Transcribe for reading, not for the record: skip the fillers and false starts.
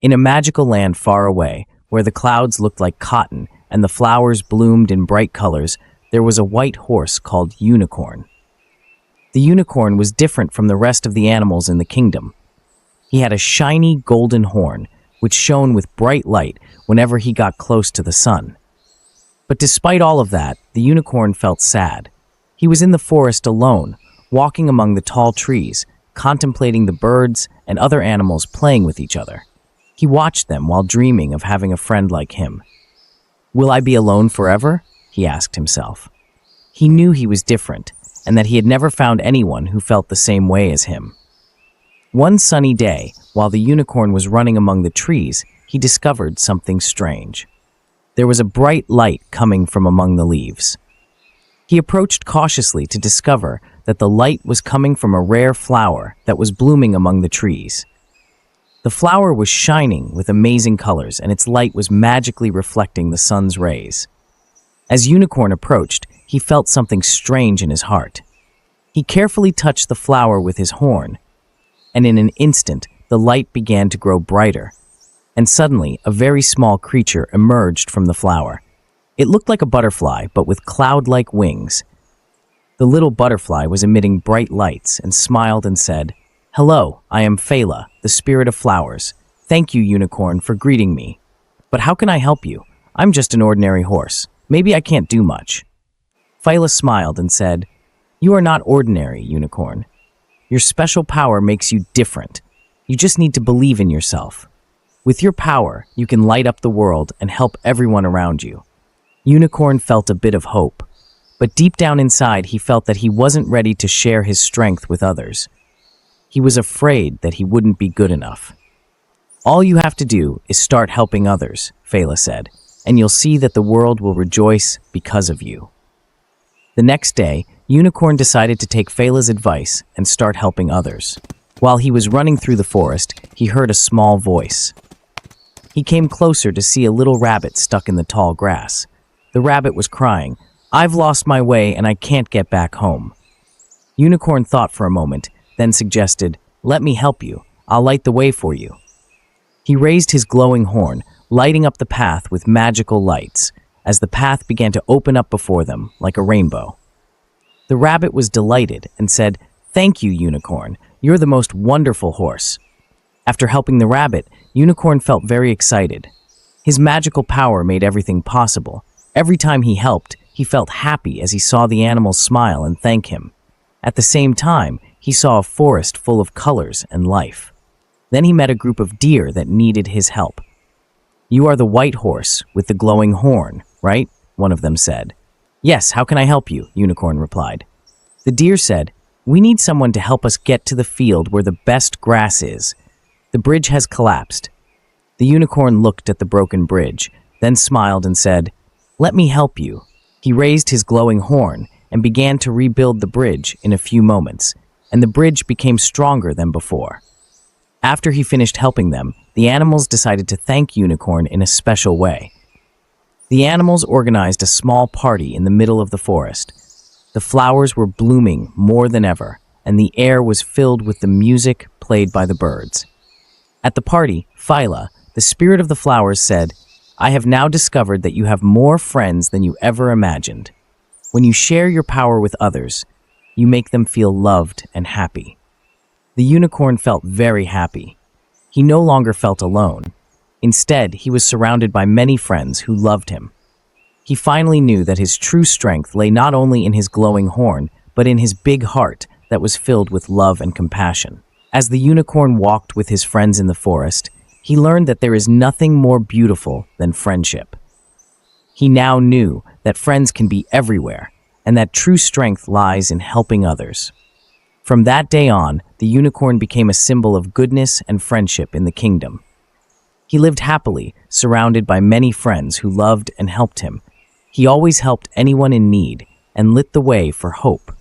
In a magical land far away, where the clouds looked like cotton and the flowers bloomed in bright colors, there was a white horse called Unicorn. The unicorn was different from the rest of the animals in the kingdom. He had a shiny golden horn, which shone with bright light whenever he got close to the sun. But despite all of that, the unicorn felt sad. He was in the forest alone, walking among the tall trees, contemplating the birds and other animals playing with each other. He watched them while dreaming of having a friend like him. "Will I be alone forever?" he asked himself. He knew he was different, and that he had never found anyone who felt the same way as him. One sunny day, while the unicorn was running among the trees, he discovered something strange. There was a bright light coming from among the leaves. He approached cautiously to discover that the light was coming from a rare flower that was blooming among the trees. The flower was shining with amazing colors, and its light was magically reflecting the sun's rays. As Unicorn approached, he felt something strange in his heart. He carefully touched the flower with his horn, and in an instant, the light began to grow brighter. And suddenly, a very small creature emerged from the flower. It looked like a butterfly, but with cloud-like wings. The little butterfly was emitting bright lights and smiled and said, "Hello, I am Fela, the spirit of flowers. Thank you, Unicorn, for greeting me. But how can I help you? I'm just an ordinary horse. Maybe I can't do much." Fela smiled and said, "You are not ordinary, Unicorn. Your special power makes you different. You just need to believe in yourself. With your power, you can light up the world and help everyone around you." Unicorn felt a bit of hope, but deep down inside he felt that he wasn't ready to share his strength with others. He was afraid that he wouldn't be good enough. "All you have to do is start helping others," Fela said, "and you'll see that the world will rejoice because of you." The next day, Unicorn decided to take Fela's advice and start helping others. While he was running through the forest, he heard a small voice. He came closer to see a little rabbit stuck in the tall grass. The rabbit was crying, "I've lost my way and I can't get back home." Unicorn thought for a moment, then suggested, "Let me help you. I'll light the way for you." He raised his glowing horn, lighting up the path with magical lights, as the path began to open up before them like a rainbow. The rabbit was delighted and said, "Thank you, Unicorn. You're the most wonderful horse." After helping the rabbit, Unicorn felt very excited. His magical power made everything possible. Every time he helped, he felt happy as he saw the animals smile and thank him. At the same time, he saw a forest full of colors and life. Then he met a group of deer that needed his help. "You are the white horse with the glowing horn, right?" one of them said. "Yes, how can I help you?" Unicorn replied. The deer said, "We need someone to help us get to the field where the best grass is. The bridge has collapsed." The unicorn looked at the broken bridge, then smiled and said, "Let me help you." He raised his glowing horn and began to rebuild the bridge in a few moments, and the bridge became stronger than before. After he finished helping them, the animals decided to thank Unicorn in a special way. The animals organized a small party in the middle of the forest. The flowers were blooming more than ever, and the air was filled with the music played by the birds. At the party, Phyla, the spirit of the flowers, said, "I have now discovered that you have more friends than you ever imagined. When you share your power with others, you make them feel loved and happy." The unicorn felt very happy. He no longer felt alone. Instead, he was surrounded by many friends who loved him. He finally knew that his true strength lay not only in his glowing horn, but in his big heart that was filled with love and compassion. As the unicorn walked with his friends in the forest, he learned that there is nothing more beautiful than friendship. He now knew that friends can be everywhere, and that true strength lies in helping others. From that day on, the unicorn became a symbol of goodness and friendship in the kingdom. He lived happily, surrounded by many friends who loved and helped him. He always helped anyone in need and lit the way for hope